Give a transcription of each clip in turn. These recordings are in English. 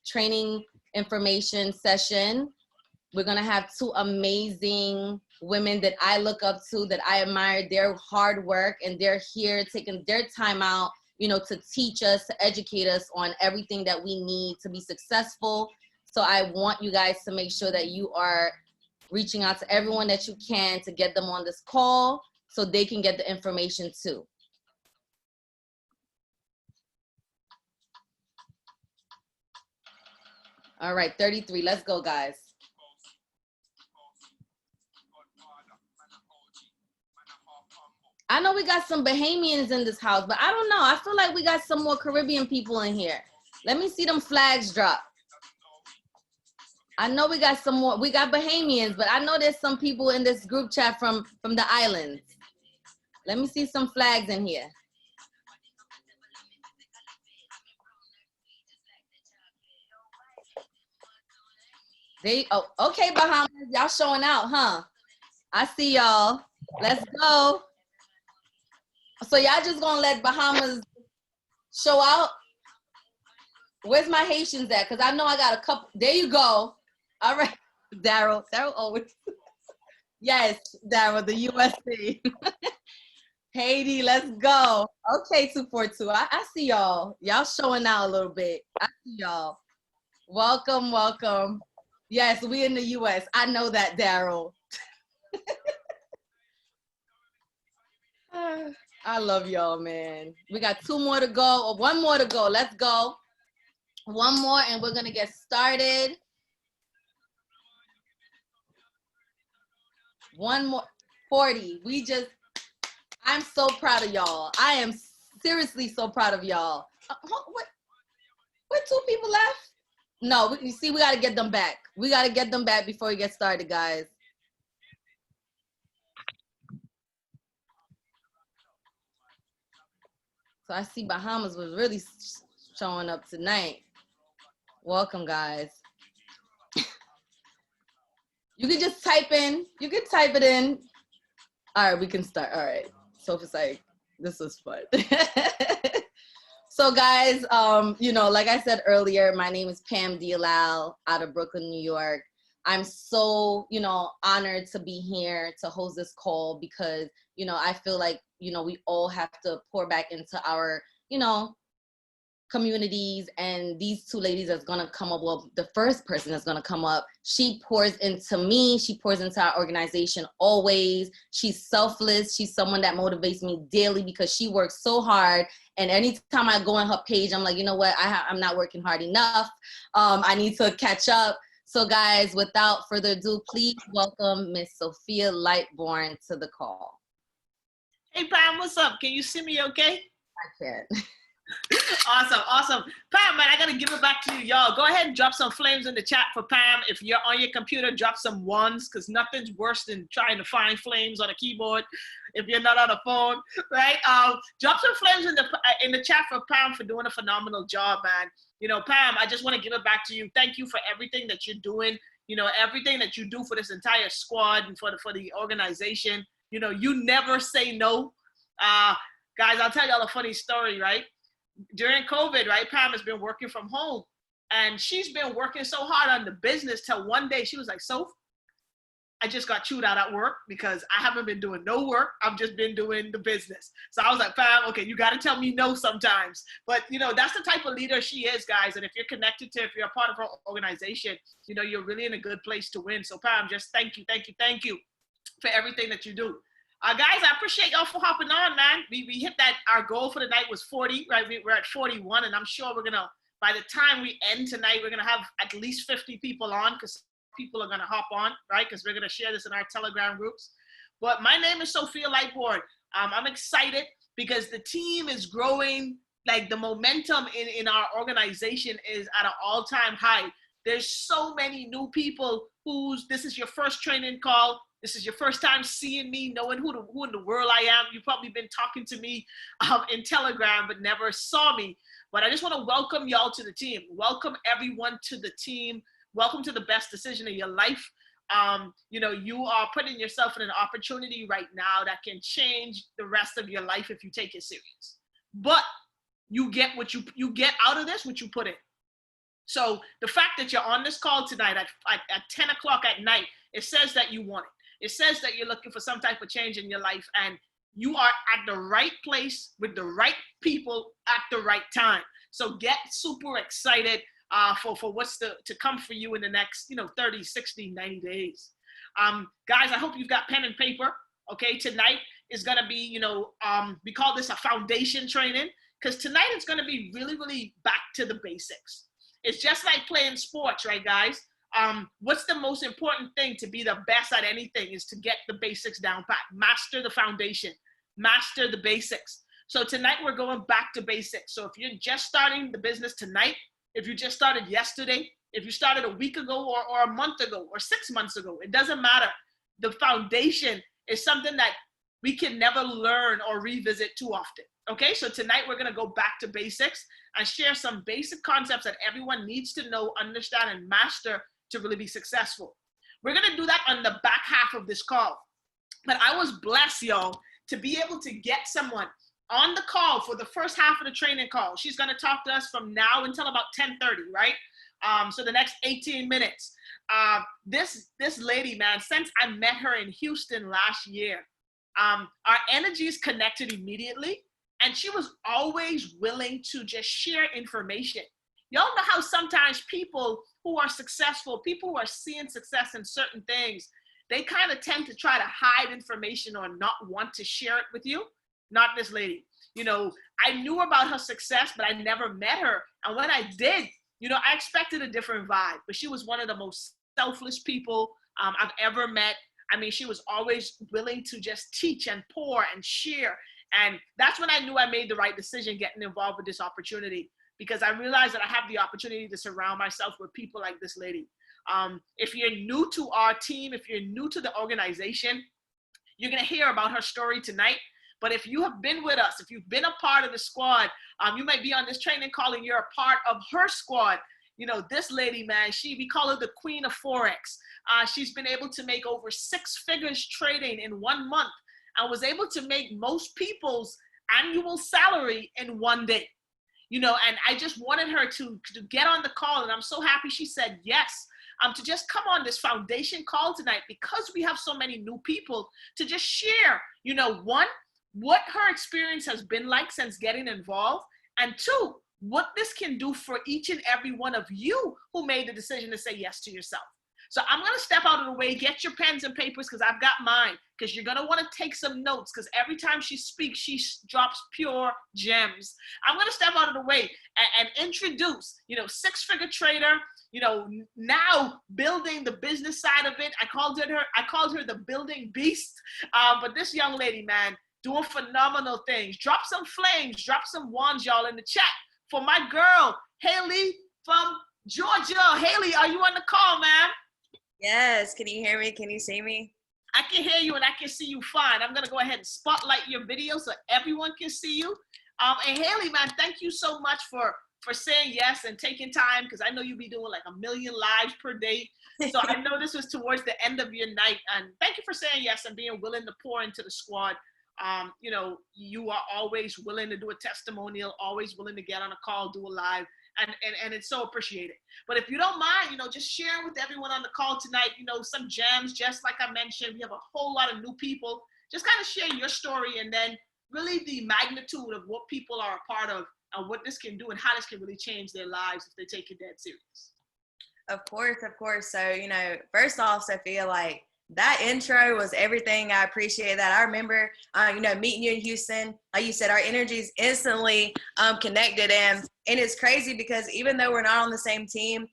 training information session. We're gonna have two amazing women that I look up to, that I admire their hard work, and they're here taking their time out, you know, to teach us, to educate us on everything that we need to be successful. So I want you guys to make sure that you are reaching out to everyone that you can to get them on this call so they can get the information too. All right, 33, let's go, guys. I know we got some Bahamians in this house, but I don't know. I feel like we got some more Caribbean people in here. Let me see them flags drop. I know we got some more. We got Bahamians, but I know there's some people in this group chat from the islands. Let me see some flags in here. Oh, okay, Bahamas, y'all showing out, huh? I see y'all. Let's go. So y'all just gonna let Bahamas show out? Where's my Haitians at? Because I know I got a couple. There you go. All right, Daryl. Daryl always. Yes, Daryl, the USA. Haiti, let's go. Okay, 242. I see y'all. Y'all showing out a little bit. I see y'all. Welcome, welcome. Yes, we in the US. I know that, Daryl. I love y'all, man. We got two more to go, or one more to go. Let's go. One more, and we're gonna get started. One more, 40. I'm so proud of y'all. I am seriously so proud of y'all. What 2 people left? No, you see, we gotta get them back. We gotta get them back before we get started, guys. So I see Bahamas was really showing up tonight. Welcome, guys. You can just type in. You can type it in. All right, we can start. All right. Sophie's like, this was fun. So guys, you know, like I said earlier, my name is Pam Dialal out of Brooklyn, New York. I'm so, you know, honored to be here to host this call because, you know, I feel like, you know, we all have to pour back into our, you know, communities, and these 2 ladies that's gonna come up, well, the first person that's gonna come up, she pours into me, she pours into our organization always. She's selfless. She's someone that motivates me daily because she works so hard, and anytime I go on her page, I'm like, you know what, I'm not working hard enough. I need to catch up. So guys, without further ado, please welcome Miss Sophia Lightbourne to the call. Hey Pam, what's up? Can you see me okay? I can. Awesome. Pam, man, I gotta give it back to you, y'all. Go ahead and drop some flames in the chat for Pam. If you're on your computer, drop some 1s, because nothing's worse than trying to find flames on a keyboard if you're not on a phone, right? Drop some flames in the chat for Pam for doing a phenomenal job, man. You know, Pam, I just want to give it back to you. Thank you for everything that you're doing. You know, everything that you do for this entire squad and for the organization. You know, you never say no. Guys, I'll tell y'all a funny story, right? During COVID, right, Pam has been working from home, and she's been working so hard on the business till one day she was like, Soph, I just got chewed out at work because I haven't been doing no work. I've just been doing the business. So I was like, Pam, okay, you got to tell me no sometimes. But, you know, that's the type of leader she is, guys. And if you're connected to, if you're a part of her organization, you know, you're really in a good place to win. So Pam, just thank you for everything that you do. Guys, I appreciate y'all for hopping on, man. We hit that. Our goal for the night was 40, right? We're at 41, and I'm sure we're gonna, by the time we end tonight, we're gonna have at least 50 people on, because people are gonna hop on, right? Because we're gonna share this in our Telegram groups. But my name is Sophia Lightbourne. I'm excited because the team is growing. Like, the momentum in our organization is at an all-time high. There's so many new people this is your first training call. This is your first time seeing me, knowing who in the world I am. You've probably been talking to me in Telegram, but never saw me. But I just want to welcome y'all to the team. Welcome everyone to the team. Welcome to the best decision of your life. You know, you are putting yourself in an opportunity right now that can change the rest of your life if you take it serious. But you get what you get out of this, what you put in. So the fact that you're on this call tonight at 10 o'clock at night, it says that you want it. It says that you're looking for some type of change in your life, and you are at the right place with the right people at the right time. So get super excited for what's to come for you in the next, 30, 60, 90 days. Guys, I hope you've got pen and paper. Okay, tonight is going to be, we call this a foundation training, because tonight it's going to be really, really back to the basics. It's just like playing sports, right, guys? What's the most important thing to be the best at anything is to get the basics down pat, master the foundation, master the basics. So tonight we're going back to basics. So if you're just starting the business tonight, if you just started yesterday, if you started a week ago or a month ago or 6 months ago, it doesn't matter. The foundation is something that we can never learn or revisit too often. Okay, so tonight we're going to go back to basics and share some basic concepts that everyone needs to know, understand, and master to really be successful. We're going to do that on the back half of this call. But I was blessed, y'all, to be able to get someone on the call for the first half of the training call. She's going to talk to us from now until about 10:30, right? So the next 18 minutes. This lady, man, since I met her in Houston last year, our energies connected immediately, and she was always willing to just share information. Y'all know how sometimes people who are successful, people who are seeing success in certain things, they kind of tend to try to hide information or not want to share it with you. Not this lady. I knew about her success, but I never met her. And when I did, I expected a different vibe, but she was one of the most selfless people I've ever met. I mean, she was always willing to just teach and pour and share. And that's when I knew I made the right decision getting involved with this opportunity, because I realized that I have the opportunity to surround myself with people like this lady. If you're new to our team, if you're new to the organization, you're going to hear about her story tonight. But if you have been with us, if you've been a part of the squad, you might be on this training call and you're a part of her squad. This lady, man, we call her the queen of Forex. She's been able to make over 6 figures trading in 1 month, and was able to make most people's annual salary in 1 day. And I just wanted her to get on the call, and I'm so happy she said yes. To just come on this foundation call tonight, because we have so many new people, to just share, one, what her experience has been like since getting involved, and 2, what this can do for each and every one of you who made the decision to say yes to yourself. So I'm going to step out of the way, get your pens and papers, because I've got mine, because you're going to want to take some notes, because every time she speaks, she drops pure gems. I'm going to step out of the way and introduce, 6-figure trader, now building the business side of it. I called her the building beast. But this young lady, man, doing phenomenal things. Drop some flames, drop some wands, y'all, in the chat for my girl, Haley from Georgia. Haley, are you on the call, man? Yes. Can you hear me? Can you see me? I can hear you and I can see you fine. I'm going to go ahead and spotlight your video so everyone can see you. And Haley, man, thank you so much for saying yes and taking time, because I know you be doing like 1 million lives per day. So I know this was towards the end of your night. And thank you for saying yes and being willing to pour into the squad. You are always willing to do a testimonial, always willing to get on a call, do a live. And it's so appreciated. But if you don't mind, just sharing with everyone on the call tonight, some gems, just like I mentioned, we have a whole lot of new people. Just kind of share your story, and then really the magnitude of what people are a part of and what this can do and how this can really change their lives if they take it dead serious. Of course. So, first off, Sophia, like, that intro was everything. I appreciate that. I remember, meeting you in Houston. Like you said, our energies instantly connected, and it's crazy because even though we're not on the same team,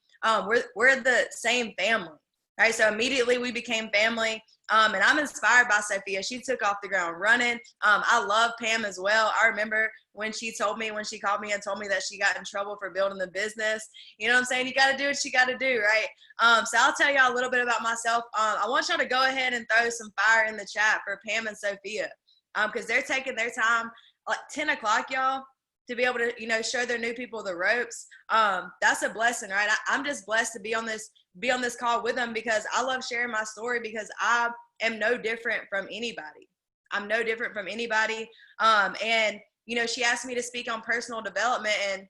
we're the same family, right? So immediately we became family, and I'm inspired by Sophia. She took off the ground running. I love Pam as well. I remember when she called me and told me that she got in trouble for building the business. You know what I'm saying? You got to do what you got to do, right? So I'll tell y'all a little bit about myself. I want y'all to go ahead and throw some fire in the chat for Pam and Sophia, because they're taking their time, like 10 o'clock, y'all, to be able to, show their new people the ropes. That's a blessing, right? I'm just blessed to be on this call with them, because I love sharing my story, because I am no different from anybody. I'm no different from anybody. And she asked me to speak on personal development, and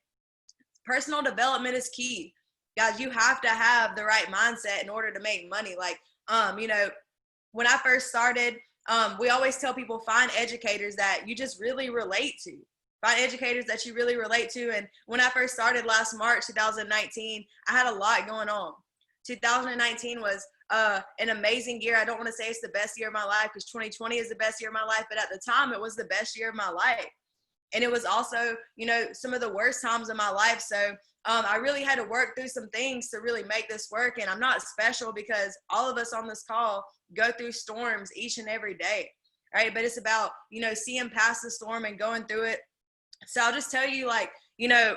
personal development is key. Guys, you have to have the right mindset in order to make money. Like, you know, when I first started, we always tell people, find educators that you just really relate to. Find educators that you really relate to. And when I first started last March 2019, I had a lot going on. 2019 was an amazing year. I don't want to say it's the best year of my life, because 2020 is the best year of my life, but at the time it was the best year of my life. And it was also, you know, some of the worst times of my life. So I really had to work through some things to really make this work. And I'm not special, because all of us on this call go through storms each and every day, right? But it's about, you know, seeing past the storm and going through it. So I'll just tell you, like, you know,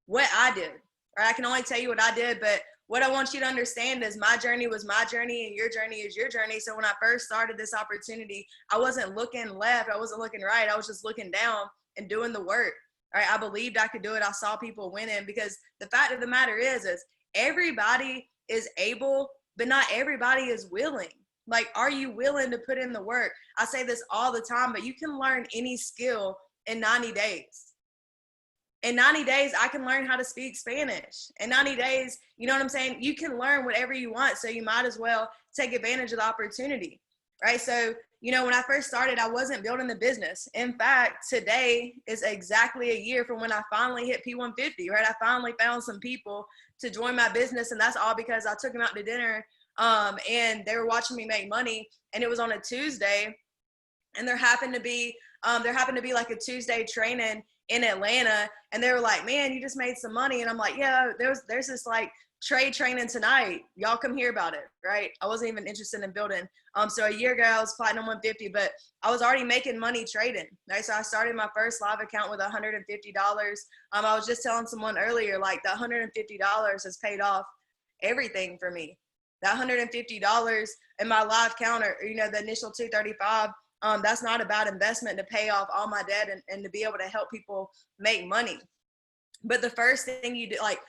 what I did, right? I can only tell you what I did, but what I want you to understand is my journey was my journey and your journey is your journey. So when I first started this opportunity, I wasn't looking left, I wasn't looking right, I was just looking down and doing the work. Right? I believed I could do it. I saw people winning, because the fact of the matter is everybody is able, but not everybody is willing. Like, are you willing to put in the work? I say this all the time, but you can learn any skill in 90 days. In 90 days, I can learn how to speak Spanish. In 90 days, you know what I'm saying? You can learn whatever you want. So you might as well take advantage of the opportunity, right? So, you know, when I first started, I wasn't building the business. In fact, today is exactly a year from when I finally hit P150, right? I finally found some people to join my business, and that's all because I took them out to dinner, and they were watching me make money, and it was on a Tuesday, and there happened to be like a Tuesday training in Atlanta, and they were like, man, you just made some money. And I'm like, yeah, there's this like trade training tonight. Y'all come hear about it, right? I wasn't even interested in building. So a year ago, I was platinum 150, but I was already making money trading, right? So I started my first live account with $150. I was just telling someone earlier, like, that $150 has paid off everything for me. That $150 in my live counter, you know, the initial 235, that's not a bad investment to pay off all my debt and to be able to help people make money. But the first thing you do, like,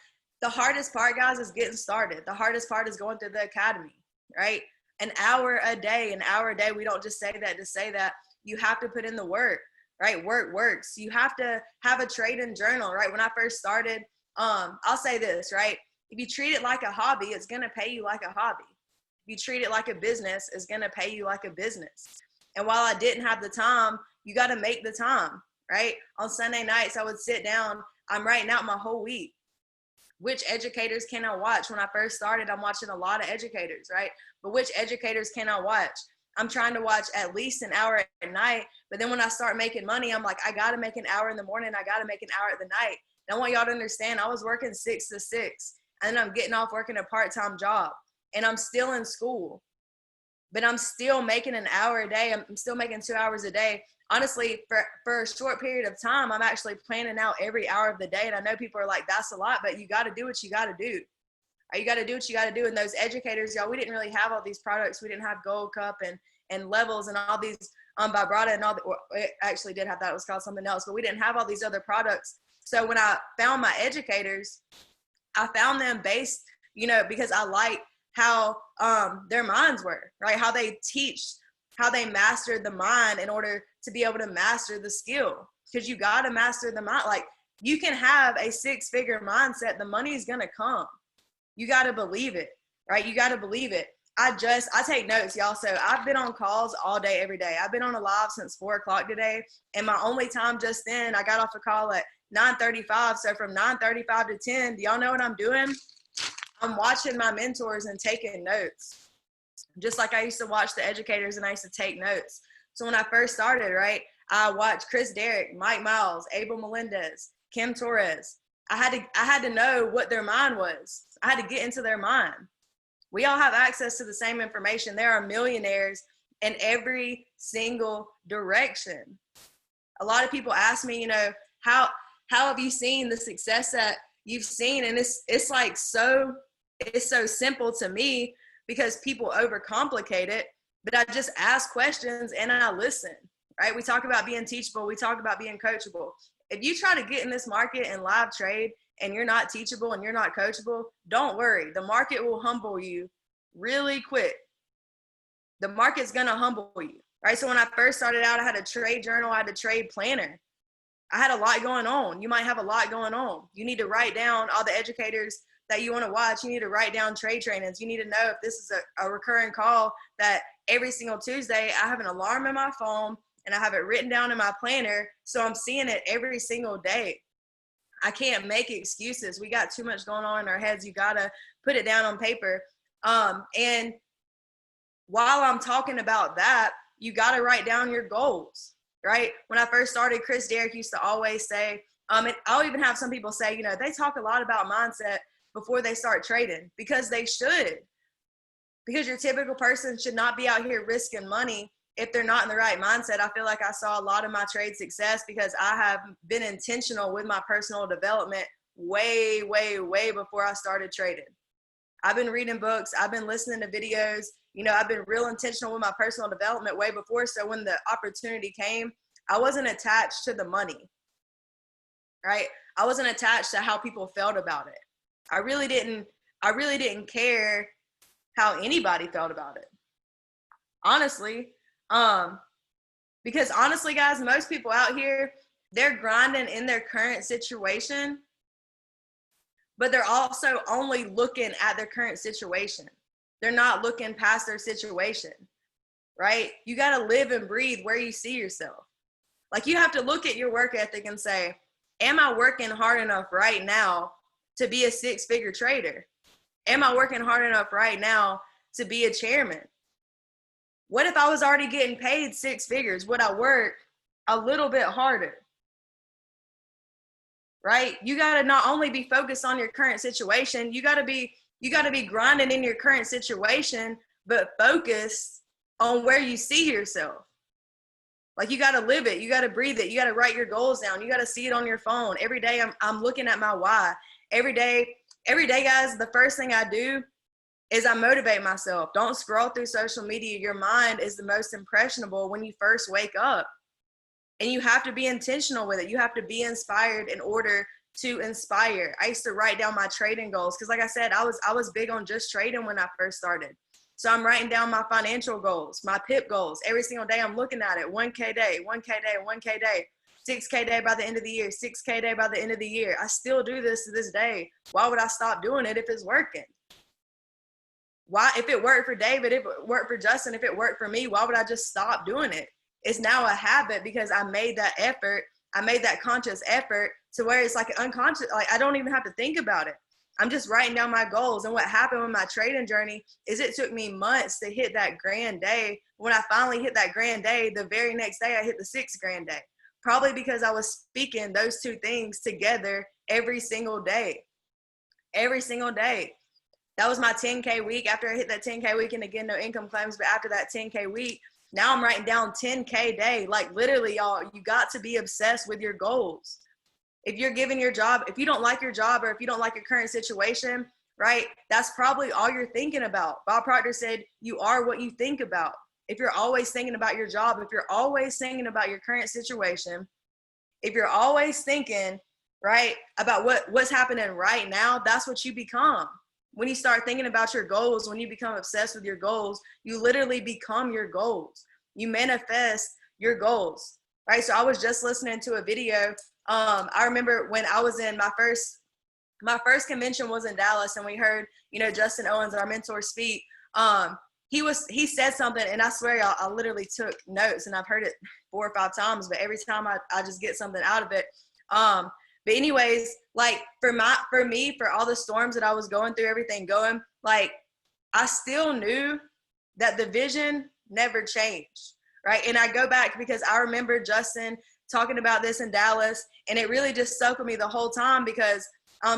the hardest part, guys, is getting started. The hardest part is going through the academy, right? An hour a day. We don't just say that to say that. You have to put in the work, right? Work works. You have to have a trading journal, right? When I first started, I'll say this, right? If you treat it like a hobby, it's going to pay you like a hobby. If you treat it like a business, it's going to pay you like a business. And while I didn't have the time, you got to make the time, right? On Sunday nights, I would sit down. I'm writing out my whole week. Which educators can I watch? When I first started, I'm watching a lot of educators, right? But which educators can I watch? I'm trying to watch at least an hour at night. But then when I start making money, I'm like, I got to make an hour in the morning. I got to make an hour at the night. And I want y'all to understand, I was working 6 to 6. And then I'm getting off working a part-time job. And I'm still in school. But I'm still making an hour a day. I'm still making 2 hours a day. Honestly, for a short period of time, I'm actually planning out every hour of the day. And I know people are like, that's a lot, but you got to do what you got to do. You got to do what you got to do. And those educators, y'all, we didn't really have all these products. We didn't have Gold Cup and Levels and all these Vibrata and all the, it actually did have that. It was called something else, but we didn't have all these other products. So when I found my educators, I found them based, you know, because I like how their minds were, right? How they teach, how they mastered the mind in order to be able to master the skill. Because you got to master the mind. Like, you can have a 6-figure mindset. The money is going to come. You got to believe it, right? You got to believe it. I take notes, y'all. So I've been on calls all day, every day. I've been on a live since 4:00 today. And my only time just then, I got off a call at 9:35. So from 9:35 to 10, do y'all know what I'm doing? I'm watching my mentors and taking notes. Just like I used to watch the educators and I used to take notes. So when I first started, right, I watched Chris Derrick, Mike Miles, Abel Melendez, Kim Torres. I had to know what their mind was. I had to get into their mind. We all have access to the same information. There are millionaires in every single direction. A lot of people ask me, you know, how have you seen the success that you've seen? And it's like so simple to me, because people overcomplicate it. But I just ask questions and I listen, right? We talk about being teachable. We talk about being coachable. If you try to get in this market and live trade and you're not teachable and you're not coachable, don't worry. The market will humble you really quick. The market's going to humble you, right? So when I first started out, I had a trade journal. I had a trade planner. I had a lot going on. You might have a lot going on. You need to write down all the educators that you want to watch. You need to write down trade trainings. You need to know if this is a recurring call, that every single Tuesday I have an alarm in my phone and I have it written down in my planner. So I'm seeing it every single day. I can't make excuses. We got too much going on in our heads. You got to put it down on paper. And while I'm talking about that, you got to write down your goals, right? When I first started, Chris Derrick used to always say, and I'll even have some people say, you know, they talk a lot about mindset before they start trading, because they should. Because your typical person should not be out here risking money if they're not in the right mindset. I feel like I saw a lot of my trade success because I have been intentional with my personal development way, way, way before I started trading. I've been reading books. I've been listening to videos. You know, I've been real intentional with my personal development way before. So when the opportunity came, I wasn't attached to the money, right? I wasn't attached to how people felt about it. I really didn't care how anybody felt about it. Honestly, because honestly, guys, most people out here, they're grinding in their current situation, but they're also only looking at their current situation. They're not looking past their situation, right? You got to live and breathe where you see yourself. Like, you have to look at your work ethic and say, am I working hard enough right now to be a six-figure trader? Am I working hard enough right now to be a chairman? What if I was already getting paid six figures? Would I work a little bit harder? Right? You got to not only be focused on your current situation, you got to be grinding in your current situation, but focused on where you see yourself. Like, you got to live it. You got to breathe it. You got to write your goals down. You got to see it on your phone. Every day I'm looking at my why. Every day, guys, the first thing I do is I motivate myself. Don't scroll through social media. Your mind is the most impressionable when you first wake up. And you have to be intentional with it. You have to be inspired in order to inspire. I used to write down my trading goals because, like I said, I was big on just trading when I first started. So I'm writing down my financial goals, my PIP goals. Every single day I'm looking at it. 1K day, 1K day, 1K day, 6K day by the end of the year, 6K day by the end of the year. I still do this to this day. Why would I stop doing it if it's working? Why, if it worked for David, if it worked for Justin, if it worked for me, why would I just stop doing it? It's now a habit because I made that effort. I made that conscious effort to where it's like an unconscious, like I don't even have to think about it. I'm just writing down my goals. And what happened with my trading journey is it took me months to hit that grand day. When I finally hit that grand day, the very next day I hit the 6 grand day. Probably because I was speaking those two things together every single day. Every single day. That was my 10K week. After I hit that 10K week, and again, no income claims, but after that 10K week, now I'm writing down 10K day. Like, literally, y'all, you got to be obsessed with your goals. If you're giving your job, if you don't like your job or if you don't like your current situation, right, that's probably all you're thinking about. Bob Proctor said, you are what you think about. If you're always thinking about your job, if you're always thinking about your current situation, if you're always thinking, right, about what's happening right now, that's what you become. When you start thinking about your goals, when you become obsessed with your goals, you literally become your goals. You manifest your goals, right? So I was just listening to a video. I remember when I was in my first convention was in Dallas, and we heard, you know, Justin Owens, our mentor, speak. He said something, and I swear y'all, I literally took notes, and I've heard it 4 or 5 times, but every time I just get something out of it. But anyways, like for me, for all the storms that I was going through, everything going, like I still knew that the vision never changed, right? And I go back because I remember Justin talking about this in Dallas, and it really just stuck with me the whole time because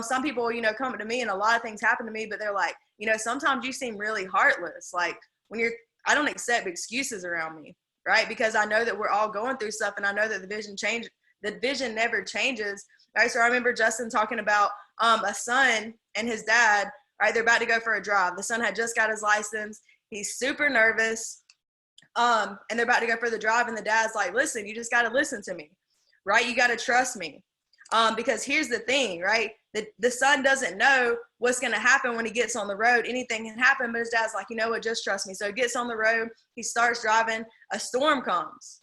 some people, you know, come to me and a lot of things happen to me, but they're like, you know, sometimes you seem really heartless. Like I don't accept excuses around me, right? Because I know that we're all going through stuff, and I know that the vision never changes. Right, so I remember Justin talking about a son and his dad, right? They're about to go for a drive. The son had just got his license. He's super nervous. And they're about to go for the drive, and the dad's like, listen, you just got to listen to me, right? You got to trust me. Because here's the thing, right? The son doesn't know what's going to happen when he gets on the road. Anything can happen, but his dad's like, you know what, just trust me. So he gets on the road. He starts driving. A storm comes.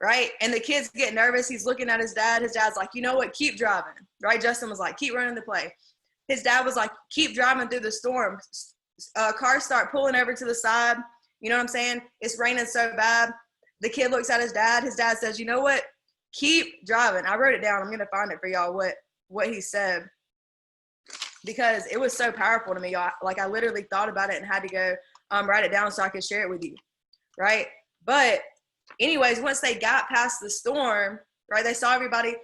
Right? And the kids get nervous. He's looking at his dad. His dad's like, you know what? Keep driving. Right? Justin was like, keep running the play. his dad was like, keep driving through the storm. Cars start pulling over to the side. You know what I'm saying? It's raining so bad. The kid looks at his dad. His dad says, you know what? Keep driving. I wrote it down. I'm going to find it for y'all what he said, because it was so powerful to me, y'all. Like, I literally thought about it and had to go write it down so I could share it with you, right? But anyways, once they got past the storm, right, they saw everybody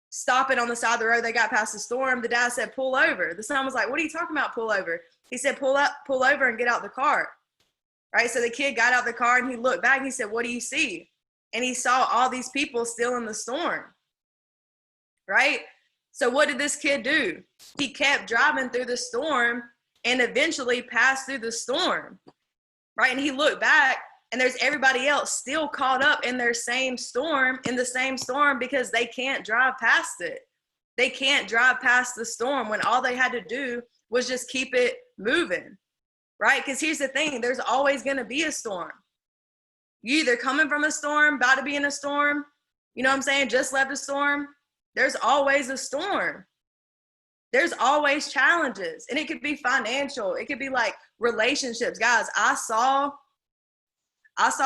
stopping on the side of the road. They got past the storm. The dad said, pull over. The son was like, what are you talking about, pull over? He said, pull over and get out the car, right? So the kid got out the car and he looked back and he said, what do you see? And he saw all these people still in the storm, right? So what did this kid do? He kept driving through the storm and eventually passed through the storm, right? And he looked back and there's everybody else still caught up in the same storm, because they can't drive past it. They can't drive past the storm when all they had to do was just keep it moving, right? Because here's the thing, there's always going to be a storm. You either coming from a storm, about to be in a storm, you know what I'm saying, just left a storm. There's always a storm. There's always challenges, and it could be financial. It could be like relationships. Guys, I saw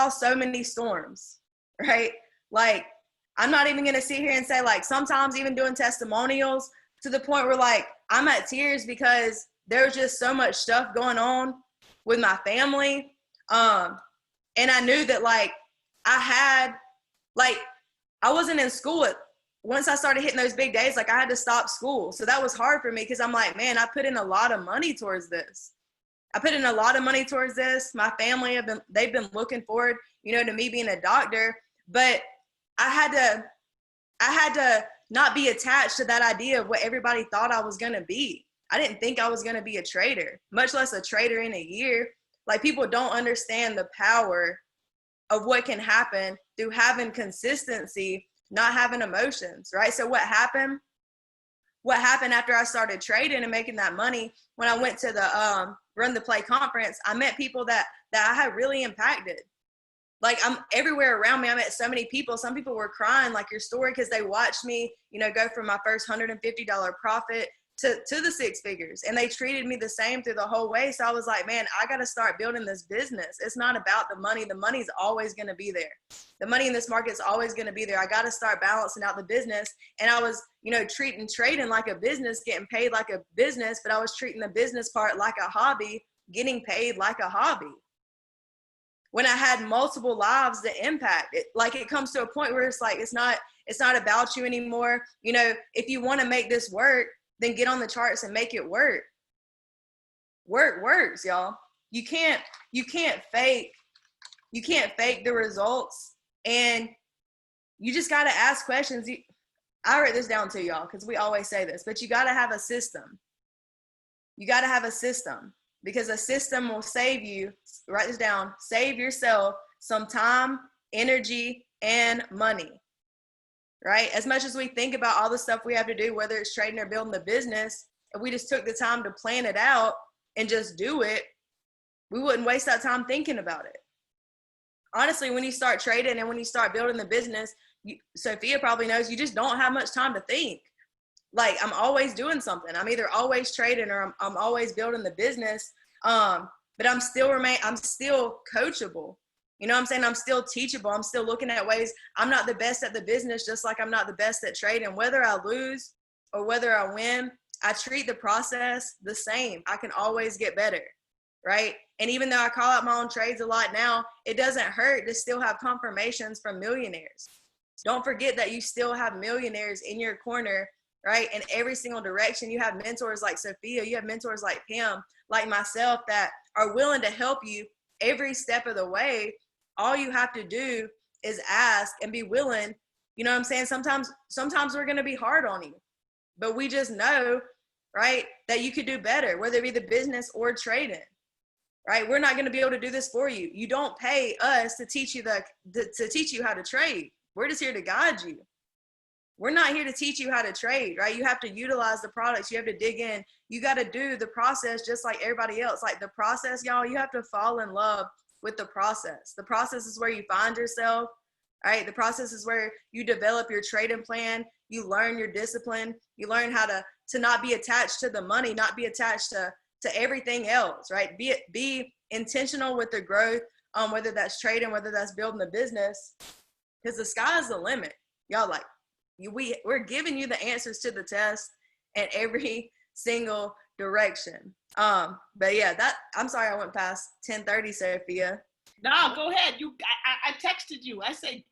so many storms, right? Like, I'm not even going to sit here and say, like, sometimes even doing testimonials to the point where, like, I'm at tears because there's just so much stuff going on with my family. And I knew that, like, I wasn't in school. Once I started hitting those big days, like, I had to stop school. So that was hard for me because I'm like, man, I put in a lot of money towards this. My family they've been looking forward, you know, to me being a doctor, but I had to not be attached to that idea of what everybody thought I was going to be. I didn't think I was going to be a trader, much less a trader in a year. Like, people don't understand the power of what can happen through having consistency, not having emotions, right? So what happened after I started trading and making that money, when I went to the Run the Play conference, I met people that I had really impacted. Like, I'm everywhere around me. I met so many people. Some people were crying, like your story, because they watched me, you know, go from my first $150 profit to the six figures. And they treated me the same through the whole way. So I was like, man, I got to start building this business. It's not about the money. The money's always going to be there. The money in this market is always going to be there. I got to start balancing out the business. And I was, you know, treating trading like a business, getting paid like a business, but I was treating the business part like a hobby, getting paid like a hobby. When I had multiple lives to impact it, like, it comes to a point where it's like, it's not about you anymore. You know, if you want to make this work, then get on the charts and make it work. Work works, y'all. You can't fake the results, and you just got to ask questions. I wrote this down too, y'all, because we always say this, but you got to have a system. Because a system will save you, write this down, save yourself some time, energy, and money, right? As much as we think about all the stuff we have to do, whether it's trading or building the business, if we just took the time to plan it out and just do it, we wouldn't waste that time thinking about it. Honestly, when you start trading and when you start building the business, Sophia probably knows, you just don't have much time to think. Like, I'm always doing something. I'm either always trading or I'm always building the business. But I'm still coachable. You know what I'm saying? I'm still teachable. I'm still looking at ways. I'm not the best at the business, just like I'm not the best at trading. Whether I lose or whether I win, I treat the process the same. I can always get better, right? And even though I call out my own trades a lot now, it doesn't hurt to still have confirmations from millionaires. Don't forget that you still have millionaires in your corner, right? In every single direction. You have mentors like Sophia, you have mentors like Pam, like myself, that are willing to help you every step of the way. All you have to do is ask and be willing. You know what I'm saying? Sometimes we're going to be hard on you, but we just know, right, that you could do better, whether it be the business or trading, right? We're not going to be able to do this for you. You don't pay us to teach you to teach you how to trade. We're just here to guide you. We're not here to teach you how to trade, right? You have to utilize the products. You have to dig in. You got to do the process just like everybody else. Like, the process, y'all, you have to fall in love with the process. The process is where you find yourself, right? The process is where you develop your trading plan. You learn your discipline. You learn how to not be attached to the money, not be attached to everything else, right? Be intentional with the growth, whether that's trading, whether that's building a business, because the sky's the limit. Y'all, like, we're giving you the answers to the test in every single direction. But yeah, I'm sorry I went past 10:30, Sophia. No, go ahead. I texted you. I said,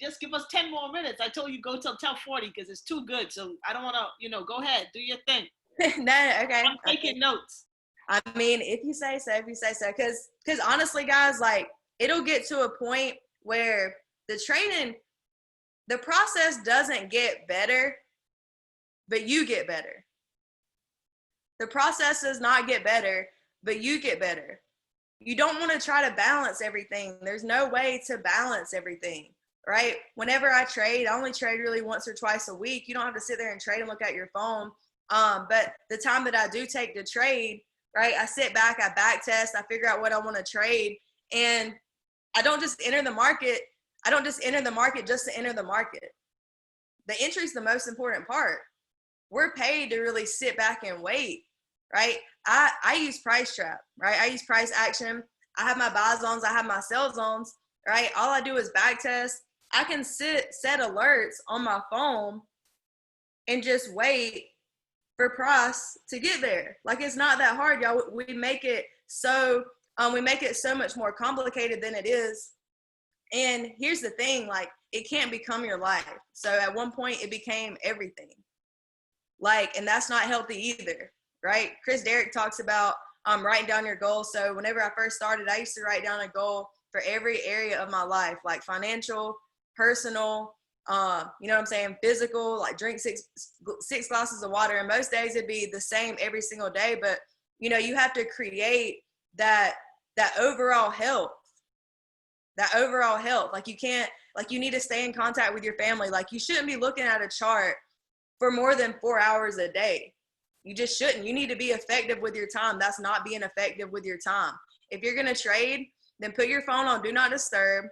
just give us 10 more minutes. I told you go till 10:40 because it's too good. So I don't want to, go ahead, do your thing. No, okay. I'm taking notes. I mean, if you say so, because honestly, guys, like, it'll get to a point where the process doesn't get better, but you get better. The process does not get better, but you get better. You don't want to try to balance everything. There's no way to balance everything, right? Whenever I trade, I only trade really once or twice a week. You don't have to sit there and trade and look at your phone. But the time that I do take to trade, right, I sit back, I back test, I figure out what I want to trade. And I don't just enter the market. I don't just enter the market just to enter the market. The entry is the most important part. We're paid to really sit back and wait, right? I use price trap, right? I use price action. I have my buy zones. I have my sell zones, right? All I do is back test. I can set alerts on my phone and just wait for price to get there. Like, it's not that hard, y'all. We make it so much more complicated than it is. And here's the thing, like, it can't become your life. So at one point it became everything. Like, and that's not healthy either, right? Chris Derrick talks about writing down your goals. So whenever I first started, I used to write down a goal for every area of my life, like financial, personal, you know what I'm saying, physical, like drink six glasses of water. And most days it'd be the same every single day. But, you have to create that overall health. Like, you can't, like, you need to stay in contact with your family. Like, you shouldn't be looking at a chart for more than 4 hours a day. You just shouldn't. You need to be effective with your time. That's not being effective with your time. If you're going to trade, then put your phone on do not disturb,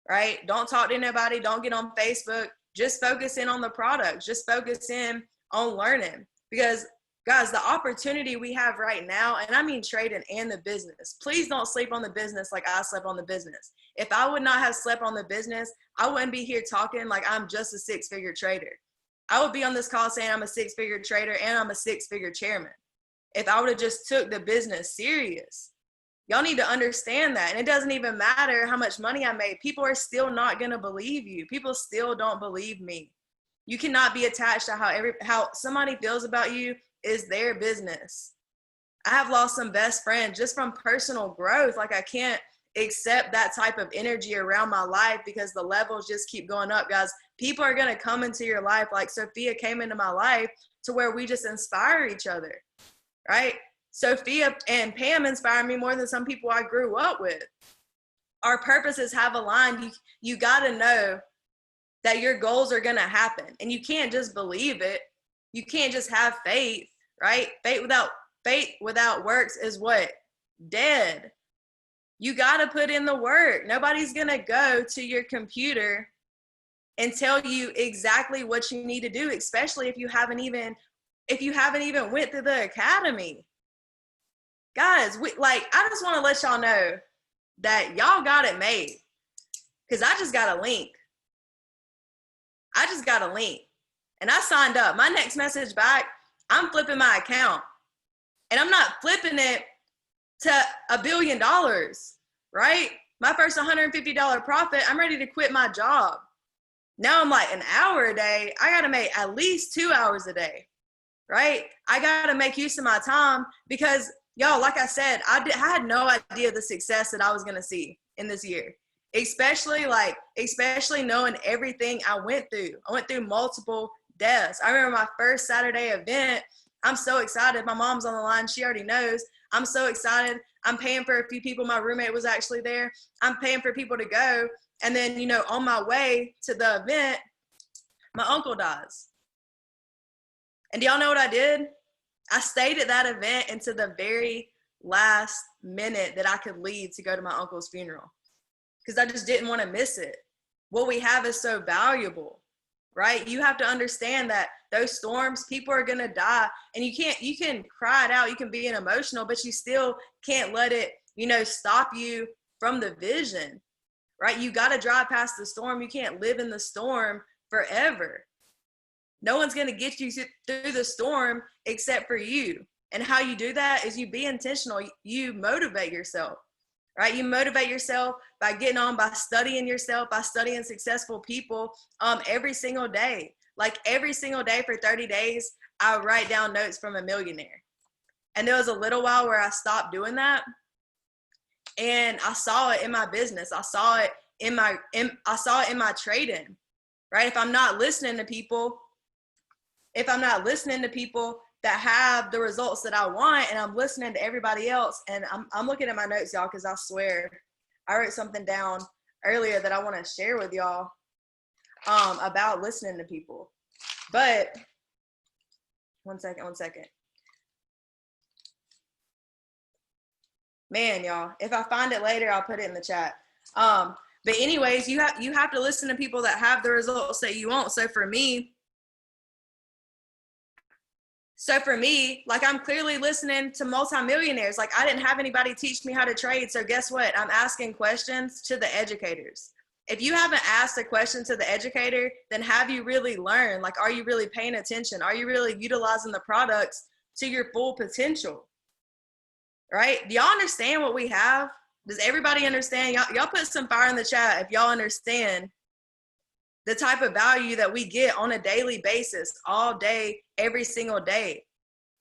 right? Don't talk to anybody. Don't get on Facebook. Just focus in on the product. Just focus in on learning. Because, guys, the opportunity we have right now, and I mean trading and the business, please don't sleep on the business like I slept on the business. If I would not have slept on the business, I wouldn't be here talking like I'm just a six-figure trader. I would be on this call saying I'm a six-figure trader and I'm a six-figure chairman. If I would have just took the business serious. Y'all need to understand that. And it doesn't even matter how much money I made. People are still not going to believe you. People still don't believe me. You cannot be attached to how somebody feels about you is their business. I have lost some best friends just from personal growth. Like, I can't accept that type of energy around my life because the levels just keep going up, guys. People are going to come into your life. Like Sophia came into my life to where we just inspire each other, right? Sophia and Pam inspire me more than some people I grew up with. Our purposes have aligned. You got to know that your goals are going to happen, and you can't just believe it. You can't just have faith, right? Faith without works is what? Dead. You got to put in the work. Nobody's going to go to your computer and tell you exactly what you need to do, especially if you haven't even went through the academy. Guys, I just want to let y'all know that y'all got it made, because I just got a link. And I signed up. My next message back, I'm flipping my account. And I'm not flipping it to $1 billion, right? My first $150 profit, I'm ready to quit my job. Now I'm like, an hour a day, I got to make at least 2 hours a day, right? I got to make use of my time because, y'all, like I said, I had no idea the success that I was going to see in this year, especially knowing everything I went through. I went through multiple deaths. I remember my first Saturday event. I'm so excited. My mom's on the line. She already knows. I'm so excited. I'm paying for a few people. My roommate was actually there. I'm paying for people to go. And then, on my way to the event, my uncle dies. And do y'all know what I did? I stayed at that event until the very last minute that I could leave to go to my uncle's funeral, because I just didn't want to miss it. What we have is so valuable. right? You have to understand that those storms, people are going to die, and you can cry it out. You can be emotional, but you still can't let it, stop you from the vision, right? You got to drive past the storm. You can't live in the storm forever. No one's going to get you through the storm except for you. And how you do that is you be intentional. You motivate yourself, right? You motivate yourself by getting on, by studying yourself, by studying successful people every single day. Like every single day for 30 days, I write down notes from a millionaire. And there was a little while where I stopped doing that. And I saw it in my business. I saw it in my trading, right? If I'm not listening to people that have the results that I want, and I'm listening to everybody else, and I'm looking at my notes, y'all, because I swear I wrote something down earlier that I want to share with y'all about listening to people. But one second. Man, y'all, if I find it later, I'll put it in the chat. But anyways, you have to listen to people that have the results that you want. So for me, like, I'm clearly listening to multimillionaires. Like, I didn't have anybody teach me how to trade. So guess what? I'm asking questions to the educators. If you haven't asked a question to the educator, then have you really learned? Like, are you really paying attention? Are you really utilizing the products to your full potential? Right? Do y'all understand what we have? Does everybody understand? Y'all put some fire in the chat if y'all understand the type of value that we get on a daily basis, all day, every single day,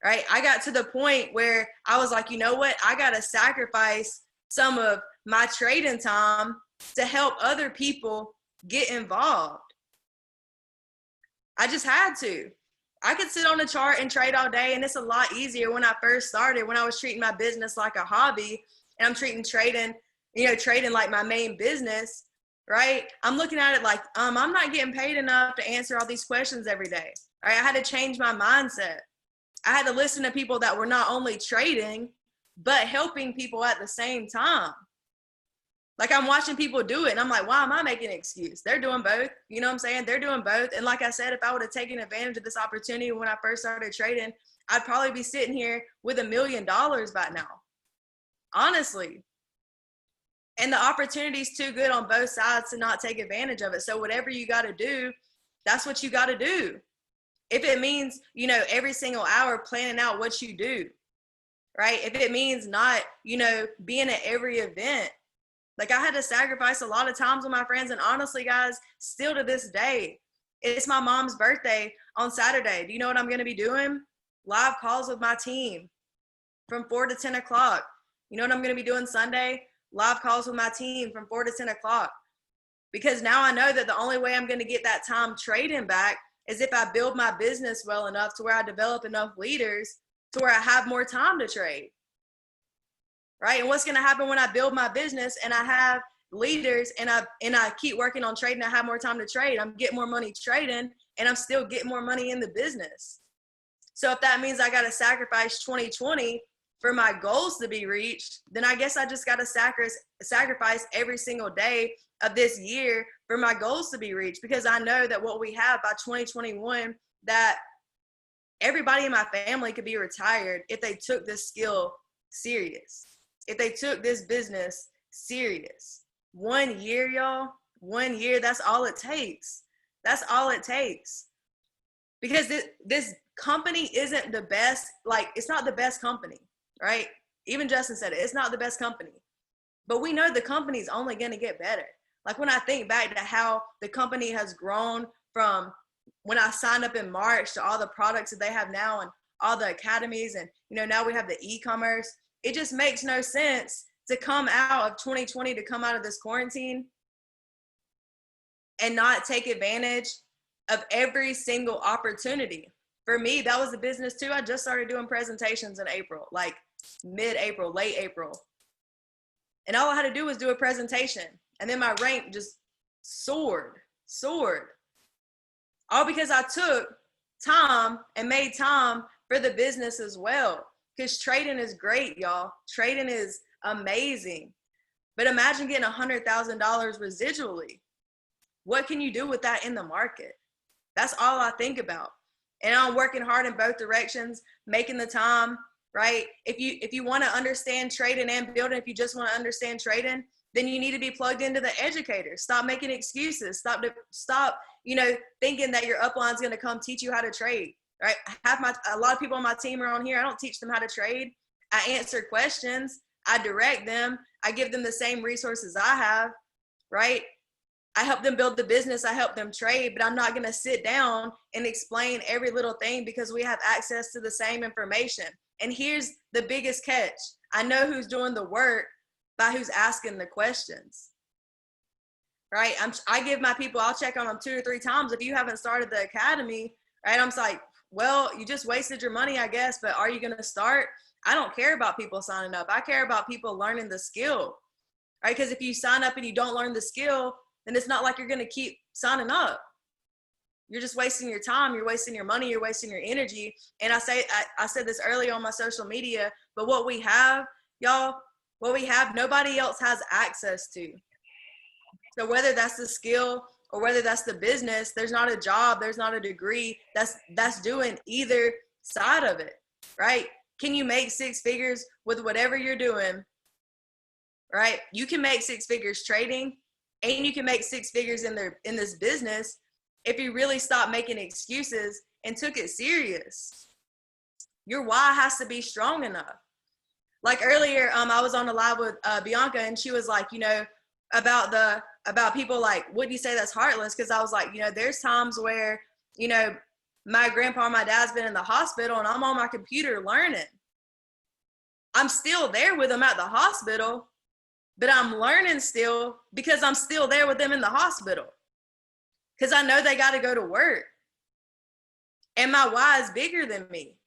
right? I got to the point where I was like, you know what? I got to sacrifice some of my trading time to help other people get involved. I just had to. I could sit on a chart and trade all day, and it's a lot easier when I first started, when I was treating my business like a hobby, and I'm treating trading like my main business, right? I'm looking at it like, I'm not getting paid enough to answer all these questions every day, right? I had to change my mindset. I had to listen to people that were not only trading, but helping people at the same time. Like, I'm watching people do it, and I'm like, why am I making an excuse? They're doing both. You know what I'm saying? They're doing both. And like I said, if I would have taken advantage of this opportunity when I first started trading, I'd probably be sitting here with $1 million by now, honestly. And the opportunity's too good on both sides to not take advantage of it. So whatever you got to do, that's what you got to do. If it means, every single hour planning out what you do, right? If it means not, being at every event. Like, I had to sacrifice a lot of times with my friends. And honestly, guys, still to this day, it's my mom's birthday on Saturday. Do you know what I'm going to be doing? Live calls with my team from 4 to 10 o'clock. You know what I'm going to be doing Sunday? Live calls with my team from 4 to 10 o'clock. Because now I know that the only way I'm going to get that time trading back is if I build my business well enough to where I develop enough leaders to where I have more time to trade. Right? And what's going to happen when I build my business and I have leaders and I keep working on trading, I have more time to trade. I'm getting more money trading, and I'm still getting more money in the business. So if that means I got to sacrifice 2020 for my goals to be reached, then I guess I just got to sacrifice every single day of this year for my goals to be reached, because I know that what we have by 2021, that everybody in my family could be retired if they took this skill serious. If they took this business serious. 1 year, y'all, 1 year, that's all it takes. That's all it takes. Because this company isn't the best, like, it's not the best company, right? Even Justin said it, it's not the best company. But we know the company's only going to get better. Like, when I think back to how the company has grown from when I signed up in March to all the products that they have now and all the academies, and, now we have the e-commerce. It just makes no sense to come out of 2020, to come out of this quarantine and not take advantage of every single opportunity. For me, that was the business too. I just started doing presentations in April, like mid-April, late April. And all I had to do was do a presentation. And then my rank just soared. All because I took time and made time for the business as well. Because trading is great, y'all. Trading is amazing. But imagine getting $100,000 residually. What can you do with that in the market? That's all I think about. And I'm working hard in both directions, making the time, right? If you want to understand trading and building, if you just want to understand trading, then you need to be plugged into the educator. Stop making excuses. Stop, thinking that your upline is going to come teach you how to trade, right? A lot of people on my team are on here. I don't teach them how to trade. I answer questions. I direct them. I give them the same resources I have, right? I help them build the business. I help them trade, but I'm not going to sit down and explain every little thing because we have access to the same information. And here's the biggest catch. I know who's doing the work by who's asking the questions, right? I give my people, I'll check on them 2 or 3 times. If you haven't started the academy, right? I'm just like, well, you just wasted your money, I guess, but are you going to start? I don't care about people signing up. I care about people learning the skill, right? Because if you sign up and you don't learn the skill, then it's not like you're going to keep signing up. You're just wasting your time. You're wasting your money. You're wasting your energy. And I said this earlier on my social media, but what we have, y'all, nobody else has access to. So whether that's the skill or whether that's the business, there's not a job, there's not a degree that's doing either side of it, right? Can you make 6 figures with whatever you're doing, right? You can make 6 figures trading, and you can make 6 figures in this business if you really stop making excuses and took it serious. Your why has to be strong enough. Like earlier, I was on a live with Bianca, and she was like, about people like, what do you say that's heartless? Because I was like, there's times where, my grandpa or my dad's been in the hospital and I'm on my computer learning. I'm still there with them at the hospital, but I'm learning still because I'm still there with them in the hospital. Because I know they got to go to work. And my why is bigger than me.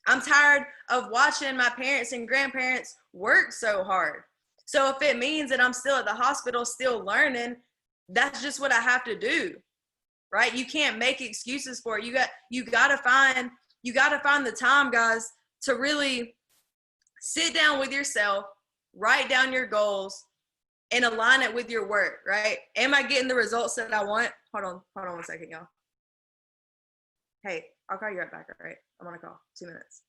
I'm tired of watching my parents and grandparents work so hard. So if it means that I'm still at the hospital, still learning, that's just what I have to do, right? You can't make excuses for it. You got to find the time, guys, to really sit down with yourself, write down your goals, and align it with your work, right? Am I getting the results that I want? Hold on 1 second, y'all. Hey, I'll call you right back, all right? I'm on a call, 2 minutes.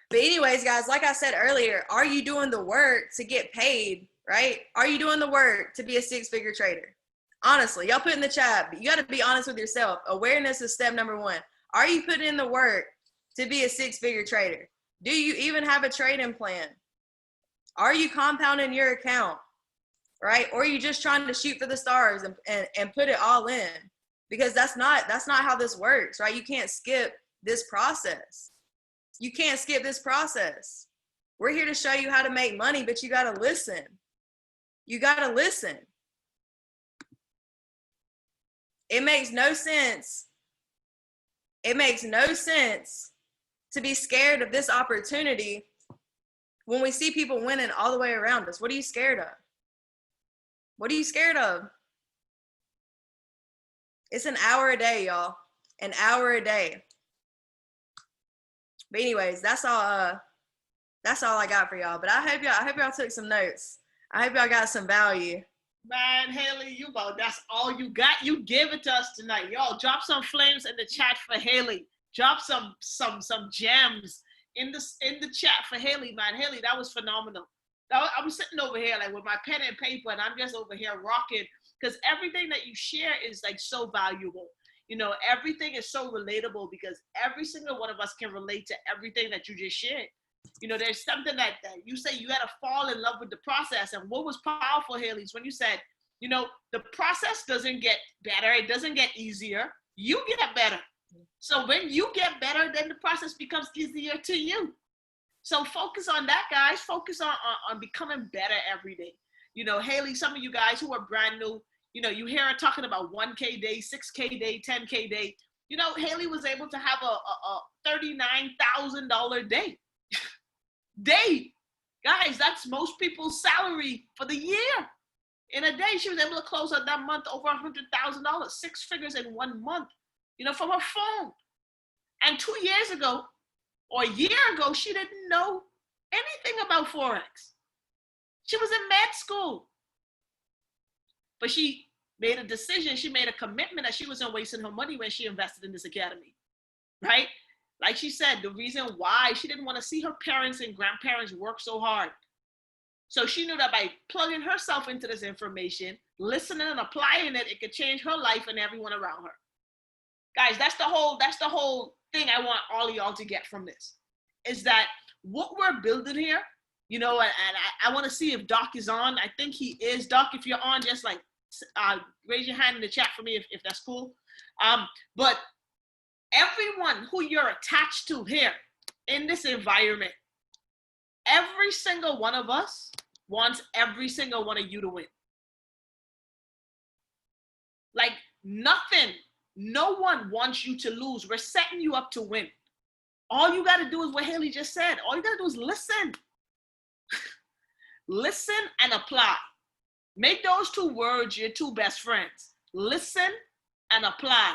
But anyways, guys, like I said earlier, are you doing the work to get paid, right? Are you doing the work to be a 6-figure trader? Honestly, y'all put in the chat, but you got to be honest with yourself. Awareness is step number 1. Are you putting in the work to be a 6-figure trader? Do you even have a trading plan? Are you compounding your account, right? Or are you just trying to shoot for the stars and put it all in? Because that's not how this works, right? You can't skip this process. You can't skip this process. We're here to show you how to make money, but you got to listen. You got to listen. It makes no sense. It makes no sense to be scared of this opportunity when we see people winning all the way around us. What are you scared of? What are you scared of? It's an hour a day, y'all. An hour a day. But anyways, that's all I got for y'all. But I hope y'all took some notes. I hope y'all got some value. Man, Haley, that's all you got. You gave it to us tonight. Y'all, drop some flames in the chat for Haley. Drop some gems in the chat for Haley, man. Haley, that was phenomenal. I'm sitting over here like with my pen and paper, and I'm just over here rocking because everything that you share is like so valuable. Everything is so relatable because every single one of us can relate to everything that you just shared. There's something that you say you had to fall in love with the process. And what was powerful, Haley, is when you said, the process doesn't get better. It doesn't get easier. You get better. So when you get better, then the process becomes easier to you. So focus on that, guys. Focus on becoming better every day. Haley, some of you guys who are brand new, you hear her talking about 1K day, 6K day, 10K day. Haley was able to have a $39,000 day. Guys, that's most people's salary for the year. In a day, she was able to close out that month over $100,000, 6 figures in 1 month, from her phone. And 2 years ago, or a year ago, she didn't know anything about Forex. She was in med school. But she made a decision. She made a commitment that she wasn't wasting her money when she invested in this academy, right? Like she said, the reason why she didn't want to see her parents and grandparents work so hard. So she knew that by plugging herself into this information, listening and applying it, it could change her life and everyone around her. Guys, that's the whole thing I want all of y'all to get from this, is that what we're building here, you know, and I want to see if Doc is on. I think he is. Doc, if you're on, just like raise your hand in the chat for me if that's cool. But everyone who you're attached to here in this environment, every single one of us wants every single one of you to win. Like nothing, no one wants you to lose. We're setting you up to win. All you got to do is what Haley just said. All you got to do is listen. Listen and apply. Make those two words your two best friends. Listen and apply.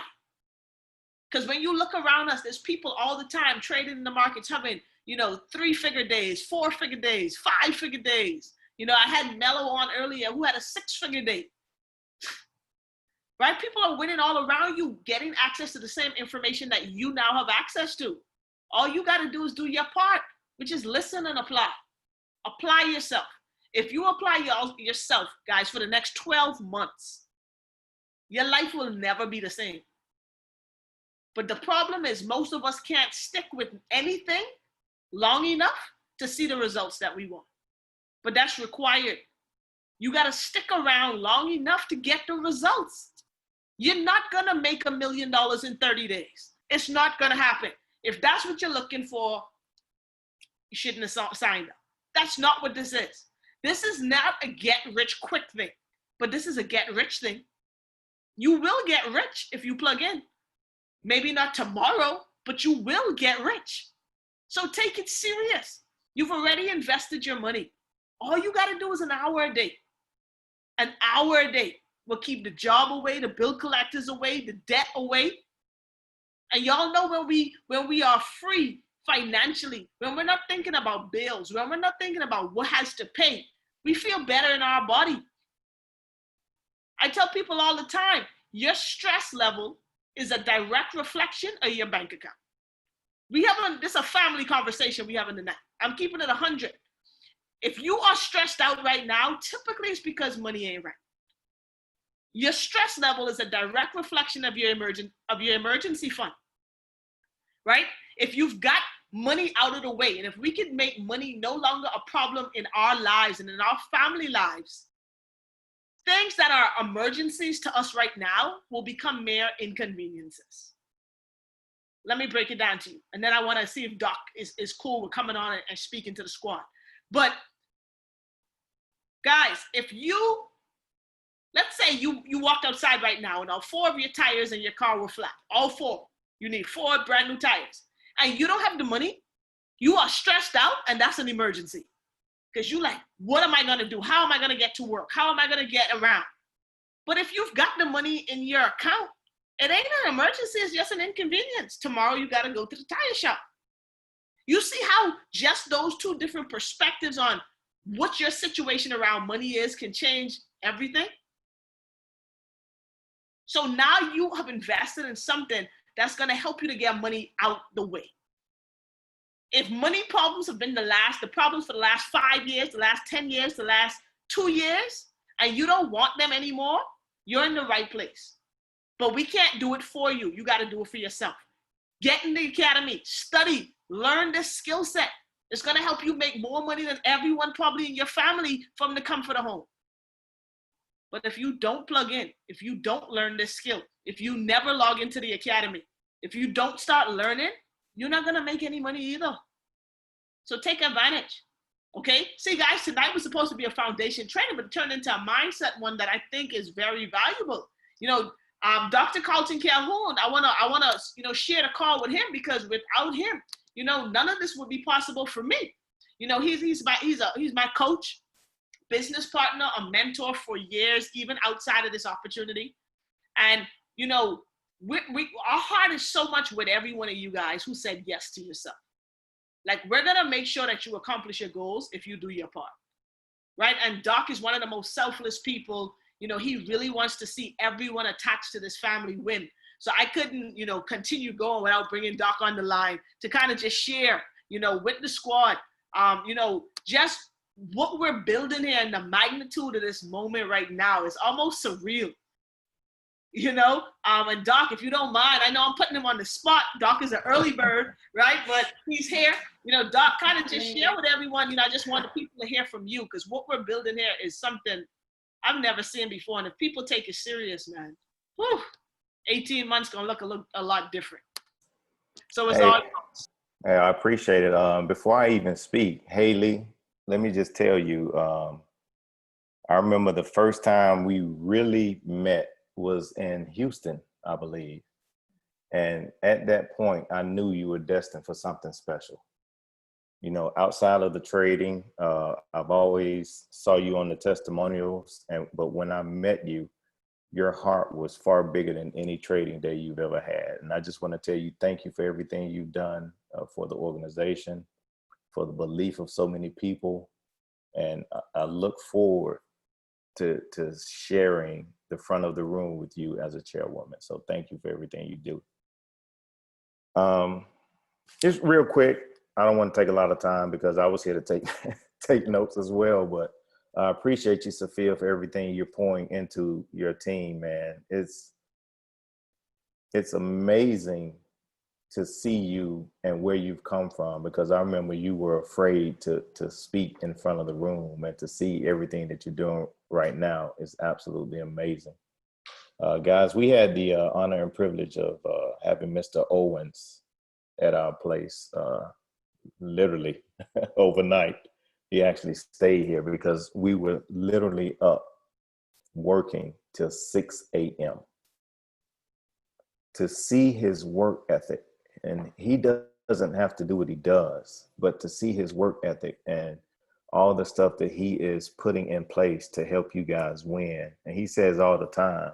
Because when you look around us, there's people all the time trading in the markets having, you know, 3-figure days, 4-figure days, 5-figure days. You know, I had Mello on earlier who had a 6-figure day. Right? People are winning all around you, getting access to the same information that you now have access to. All you got to do is do your part, which is listen and apply. Apply yourself. If you apply yourself, guys, for the next 12 months, your life will never be the same. But the problem is most of us can't stick with anything long enough to see the results that we want. But that's required. You got to stick around long enough to get the results. You're not going to make $1 million in 30 days. It's not going to happen. If that's what you're looking for, you shouldn't have signed up. That's not what this is. This is not a get-rich-quick thing, but this is a get-rich thing. You will get rich if you plug in. Maybe not tomorrow, but you will get rich. So take it serious. You've already invested your money. All you got to do is an hour a day. An hour a day will keep the job away, the bill collectors away, the debt away. And y'all know when we are free financially, when we're not thinking about bills, when we're not thinking about what has to pay, we feel better in our body. I tell people all the time, your stress level is a direct reflection of your bank account. This is a family conversation we having tonight. I'm keeping it 100. If you are stressed out right now, typically it's because money ain't right. Your stress level is a direct reflection of your emergency fund, right? If you've got money out of the way, and if we can make money no longer a problem in our lives and in our family lives, things that are emergencies to us right now will become mere inconveniences. Let me break it down to you. And then I want to see if Doc is cool with coming on and speaking to the squad. But guys, let's say you walked outside right now and all 4 of your tires in your car were flat. All 4. You need 4 brand new tires. And you don't have the money. You are stressed out, and that's an emergency. Because you're like, what am I going to do? How am I going to get to work? How am I going to get around? But if you've got the money in your account, it ain't an emergency. It's just an inconvenience. Tomorrow, you got to go to the tire shop. You see how just those 2 different perspectives on what your situation around money is can change everything? So now you have invested in something that's going to help you to get money out the way. If money problems have been the problems for the last 5 years, the last 10 years, the last 2 years, and you don't want them anymore, you're in the right place. But we can't do it for you. You got to do it for yourself. Get in the academy, study, learn this skill set. It's going to help you make more money than everyone probably in your family from the comfort of home. But if you don't plug in, if you don't learn this skill, if you never log into the academy, if you don't start learning, you're not going to make any money either. So take advantage. Okay? See, guys, tonight was supposed to be a foundation training, but it turned into a mindset one that I think is very valuable. You know, Dr. Carlton Calhoun, I wanna share the call with him, because without him, none of this would be possible for me. He's my coach, business partner, a mentor for years, even outside of this opportunity. And our heart is so much with every one of you guys who said yes to yourself. Like, we're gonna make sure that you accomplish your goals if you do your part, right? And Doc is one of the most selfless people you know, he really wants to see everyone attached to this family win. So I couldn't, you know, continue going without bringing Doc on the line to kind of just share, you know, with the squad, you know, just what we're building here and the magnitude of this moment right now is almost surreal. You know, and Doc, if you don't mind, I know I'm putting him on the spot. Doc is an early bird, right? But he's here. You know, Doc, kind of just share with everyone. You know, I just want the people to hear from you because what we're building here is something I've never seen before. And if people take it serious, man, whew, 18 months gonna look a lot different. So it's all yours. Hey, I appreciate it. Before I even speak, Haley, let me just tell you, I remember the first time we really met was in Houston, I believe. And at that point, I knew you were destined for something special. You know, outside of the trading, I've always saw you on the testimonials, but when I met you, your heart was far bigger than any trading day you've ever had. And I just want to tell you, thank you for everything you've done for the organization, for the belief of so many people. And I look forward to sharing the front of the room with you as a chairwoman. So thank you for everything you do. Just real quick, I don't want to take a lot of time because I was here to take take notes as well, but I appreciate you, Sophia, for everything you're pouring into your team, man. It's amazing to see you and where you've come from, because I remember you were afraid to speak in front of the room, and to see everything that you're doing right now is absolutely amazing. Guys, we had the honor and privilege of having Mr. Owens at our place, literally overnight. He actually stayed here because we were literally up working till 6 a.m. To see his work ethic, and he doesn't have to do what he does, but to see his work ethic and all the stuff that he is putting in place to help you guys win. And he says all the time,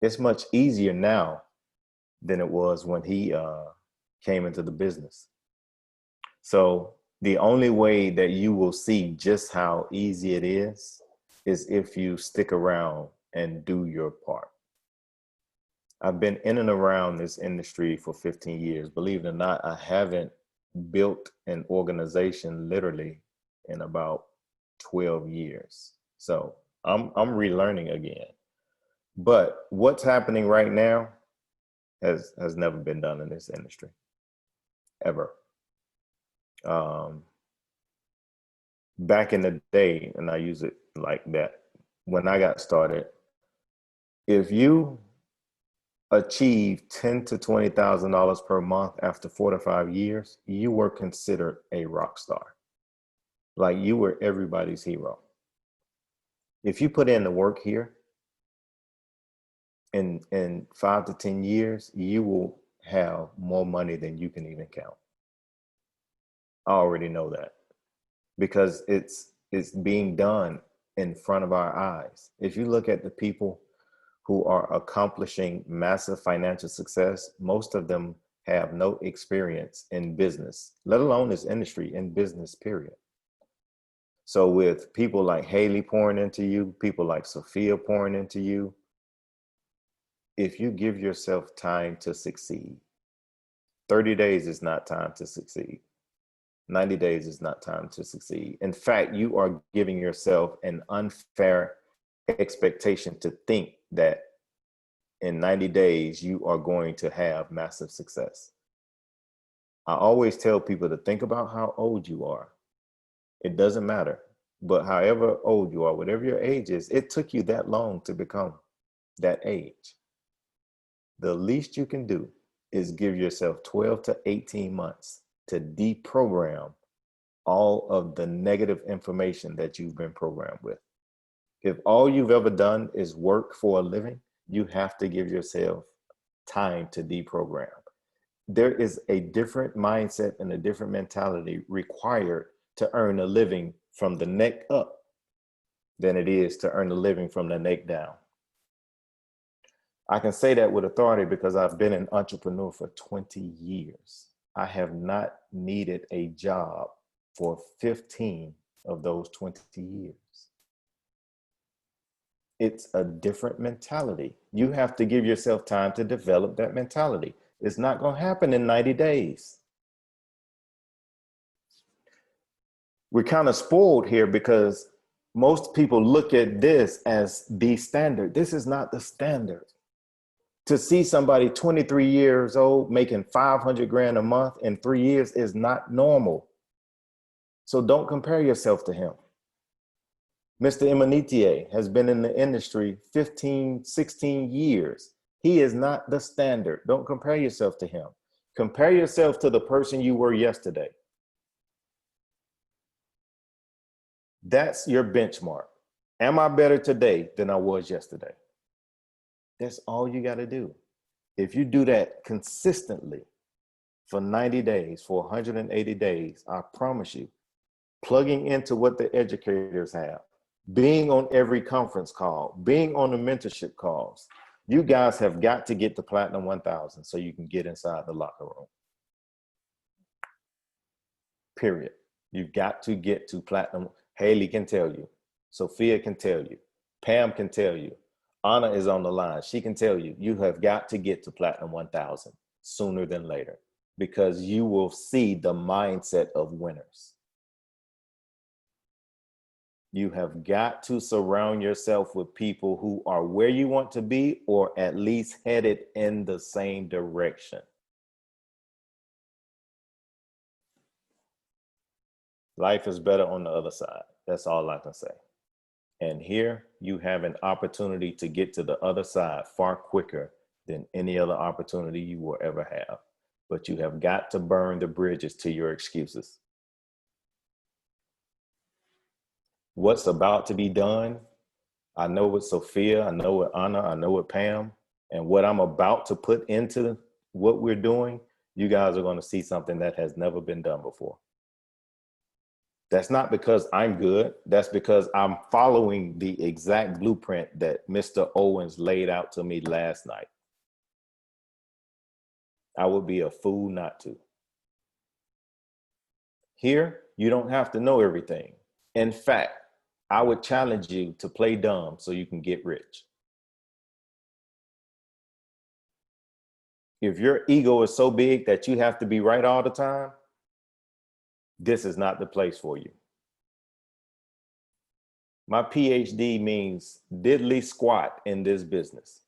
it's much easier now than it was when he came into the business. So the only way that you will see just how easy it is if you stick around and do your part. I've been in and around this industry for 15 years. Believe it or not, I haven't built an organization literally in about 12 years. So I'm relearning again. But what's happening right now has never been done in this industry, ever. Back in the day, and I use it like that, when I got started, if you achieve $10,000 to $20,000 per month after 4 to 5 years, you were considered a rock star. Like, you were everybody's hero. If you put in the work here, in 5 to 10 years, you will have more money than you can even count. I already know that because it's being done in front of our eyes. If you look at the people who are accomplishing massive financial success, most of them have no experience in business, let alone this industry, in business, period. So with people like Haley pouring into you, people like Sophia pouring into you, if you give yourself time to succeed, 30 days is not time to succeed. 90 days is not time to succeed. In fact, you are giving yourself an unfair expectation to think that in 90 days, you are going to have massive success. I always tell people to think about how old you are. It doesn't matter, but however old you are, whatever your age is, it took you that long to become that age. The least you can do is give yourself 12 to 18 months to deprogram all of the negative information that you've been programmed with. If all you've ever done is work for a living, you have to give yourself time to deprogram. There is a different mindset and a different mentality required to earn a living from the neck up than it is to earn a living from the neck down. I can say that with authority because I've been an entrepreneur for 20 years. I have not needed a job for 15 of those 20 years. It's a different mentality. You have to give yourself time to develop that mentality. It's not going to happen in 90 days. We're kind of spoiled here because most people look at this as the standard. This is not the standard. To see somebody 23 years old making 500 grand a month in 3 years is not normal. So don't compare yourself to him. Mr. Emanitier has been in the industry 15, 16 years. He is not the standard. Don't compare yourself to him. Compare yourself to the person you were yesterday. That's your benchmark. Am I better today than I was yesterday? That's all you got to do. If you do that consistently for 90 days, for 180 days, I promise you, plugging into what the educators have, being on every conference call, being on the mentorship calls, you guys have got to get to Platinum 1000 so you can get inside the locker room. Period. You've got to get to Platinum. Haley can tell you. Sophia can tell you. Pam can tell you. Anna is on the line. She can tell you, you have got to get to Platinum 1000 sooner than later because you will see the mindset of winners. You have got to surround yourself with people who are where you want to be or at least headed in the same direction. Life is better on the other side. That's all I can say. And here you have an opportunity to get to the other side far quicker than any other opportunity you will ever have. But you have got to burn the bridges to your excuses. What's about to be done, I know with Sophia, I know with Anna, I know with Pam, and what I'm about to put into what we're doing, you guys are going to see something that has never been done before. That's not because I'm good. That's because I'm following the exact blueprint that Mr. Owens laid out to me last night. I would be a fool not to. Here, you don't have to know everything. In fact, I would challenge you to play dumb so you can get rich. If your ego is so big that you have to be right all the time, this is not the place for you. My PhD means diddly squat in this business.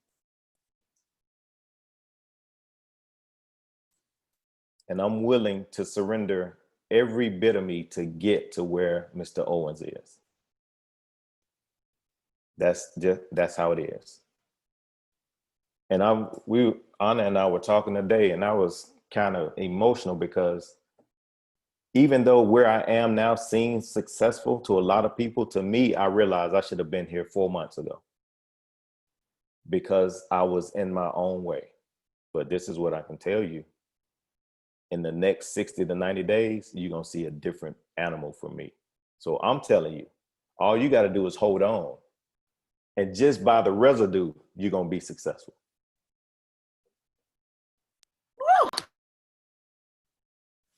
And I'm willing to surrender every bit of me to get to where Mr. Owens is. That's how it is. And Anna and I were talking today, and I was kind of emotional because even though where I am now seems successful to a lot of people, to me, I realized I should have been here 4 months ago because I was in my own way. But this is what I can tell you. In the next 60 to 90 days, you're going to see a different animal from me. So I'm telling you, all you got to do is hold on. And just by the residue, you're going to be successful.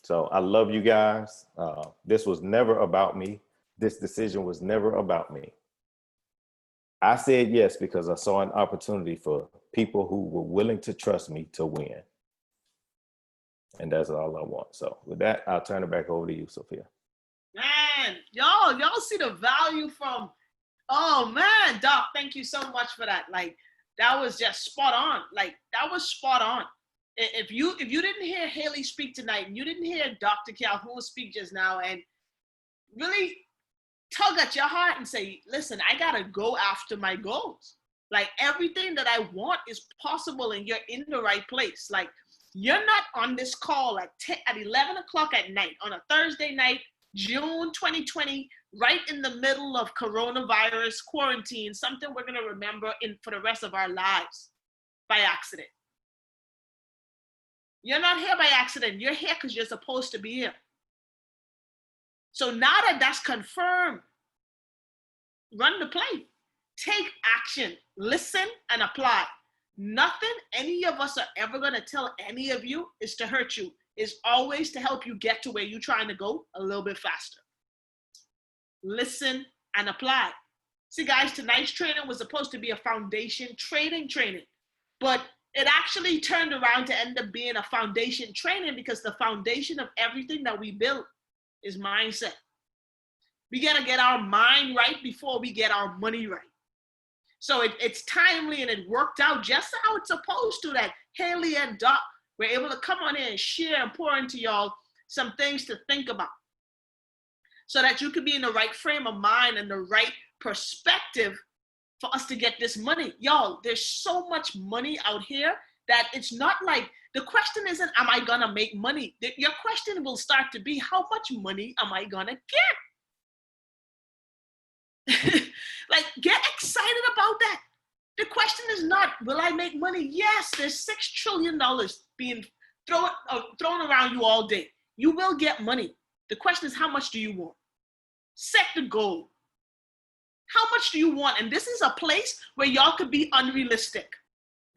So I love you guys. This was never about me. This decision was never about me. I said yes because I saw an opportunity for people who were willing to trust me to win. And that's all I want. So with that, I'll turn it back over to you, Sophia. Man, y'all see the value from, oh man, Doc, thank you so much for that. Like, that was just spot on. Like, that was spot on. If you didn't hear Haley speak tonight, and you didn't hear Dr. Calhoun speak just now, and really tug at your heart and say, listen, I gotta go after my goals. Like, everything that I want is possible, and you're in the right place. Like, you're not on this call at 11 o'clock at night on a Thursday night, June 2020, right in the middle of coronavirus quarantine, something we're gonna remember for the rest of our lives by accident. You're not here by accident. You're here because you're supposed to be here. So now that that's confirmed, run the play. Take action. Listen and apply. Nothing any of us are ever going to tell any of you is to hurt you. It's always to help you get to where you're trying to go a little bit faster. Listen and apply. See, guys, tonight's training was supposed to be a foundation training, but it actually turned around to end up being a foundation training because the foundation of everything that we build is mindset. We got to get our mind right before we get our money right. So it's timely, and it worked out just how it's supposed to, that Haley and Doc were able to come on in and share and pour into y'all some things to think about so that you could be in the right frame of mind and the right perspective for us to get this money. Y'all, there's so much money out here that it's not like, the question isn't, am I gonna make money? Your question will start to be, how much money am I gonna get? Like, get excited about that. The question is not, will I make money? Yes, there's $6 trillion being thrown around you all day. You will get money. The question is, how much do you want? Set the goal. How much do you want? And this is a place where y'all could be unrealistic.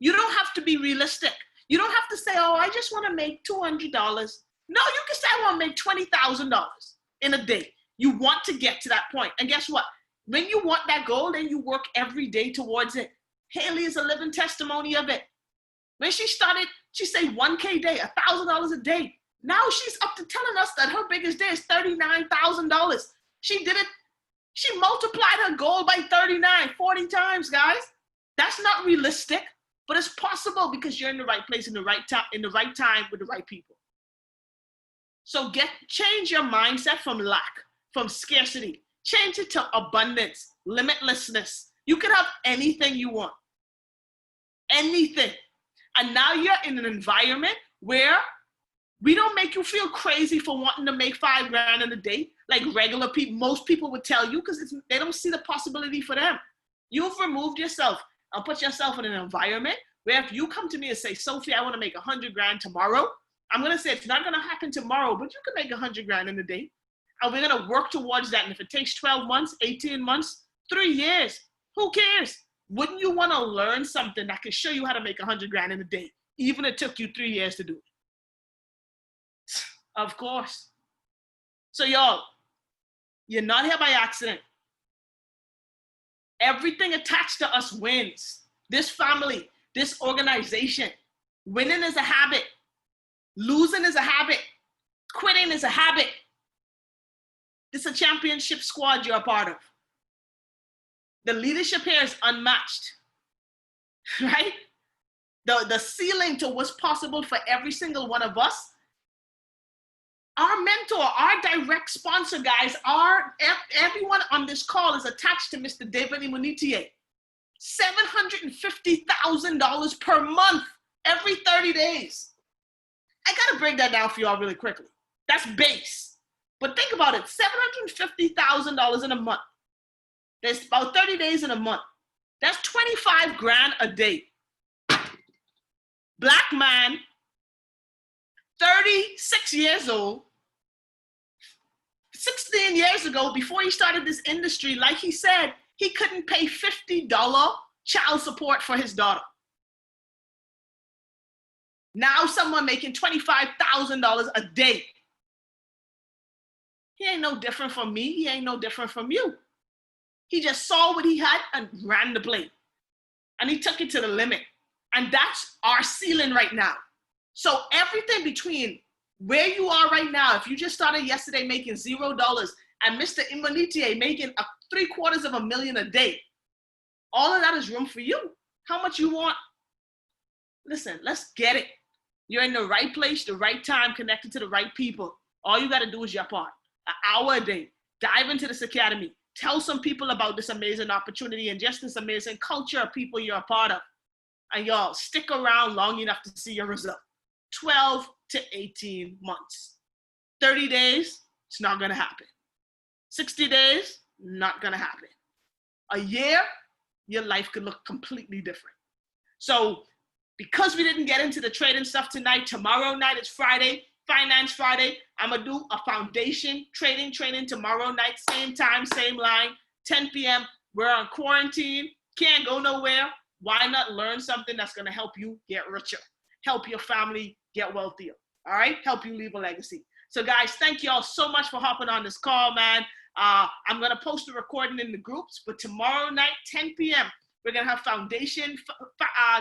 You don't have to be realistic. You don't have to say, oh, I just want to make $200. No, you can say, I want to make $20,000 in a day. You want to get to that point. And guess what? When you want that goal, then you work every day towards it. Haley is a living testimony of it. When she started, she said $1K a day, $1,000 a day. Now she's up to telling us that her biggest day is $39,000. She did it. She multiplied her goal by 39, 40 times, guys. That's not realistic, but it's possible because you're in the right place in the right time with the right people. So change your mindset from lack, from scarcity. Change it to abundance, limitlessness. You can have anything you want. Anything. And now you're in an environment where we don't make you feel crazy for wanting to make $5,000 in a day, like regular people, most people would tell you, because they don't see the possibility for them. You've removed yourself and put yourself in an environment where if you come to me and say, Sophie, I want to make $100,000 tomorrow, I'm going to say it's not going to happen tomorrow, but you can make $100,000 in a day. And we're going to work towards that. And if it takes 12 months, 18 months, 3 years, who cares? Wouldn't you want to learn something that can show you how to make $100,000 in a day, even if it took you 3 years to do it? Of course. So y'all, you're not here by accident. Everything attached to us wins. This family, this organization, winning is a habit. Losing is a habit. Quitting is a habit. This is a championship squad you're a part of. The leadership here is unmatched, right? The ceiling to what's possible for every single one of us. Our mentor, our direct sponsor, guys, everyone on this call is attached to Mr. David Imunitier. $750,000 per month, every 30 days. I gotta break that down for y'all really quickly. That's base. But think about it, $750,000 in a month. There's about 30 days in a month. That's $25,000 a day. Black man, 36 years old, 16 years ago, before he started this industry, like he said, he couldn't pay $50 child support for his daughter. Now someone making $25,000 a day. He ain't no different from me. He ain't no different from you. He just saw what he had and ran the play. And he took it to the limit. And that's our ceiling right now. So everything between where you are right now, if you just started yesterday making $0 and Mr. Imunitier making $750,000 a day, all of that is room for you. How much you want? Listen, let's get it. You're in the right place, the right time, connected to the right people. All you got to do is your part. An hour a day. Dive into this academy. Tell some people about this amazing opportunity and just this amazing culture of people you're a part of. And y'all, stick around long enough to see your result. 12 to 18 months. 30 days, it's not going to happen. 60 days, not going to happen. A year, your life could look completely different. So because we didn't get into the trading stuff tonight, tomorrow night is Friday, Finance Friday. I'm going to do a foundation trading training tomorrow night, same time, same line, 10 p.m. We're on quarantine, can't go nowhere. Why not learn something that's going to help you get richer, help your family get wealthier, all right? Help you leave a legacy. So guys, thank you all so much for hopping on this call, man. I'm going to post the recording in the groups, but tomorrow night, 10 p.m., we're going to have foundation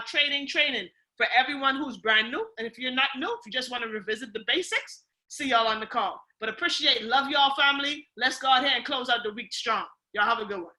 training for everyone who's brand new. And if you're not new, if you just want to revisit the basics, see y'all on the call. But love y'all, family. Let's go ahead and close out the week strong. Y'all have a good one.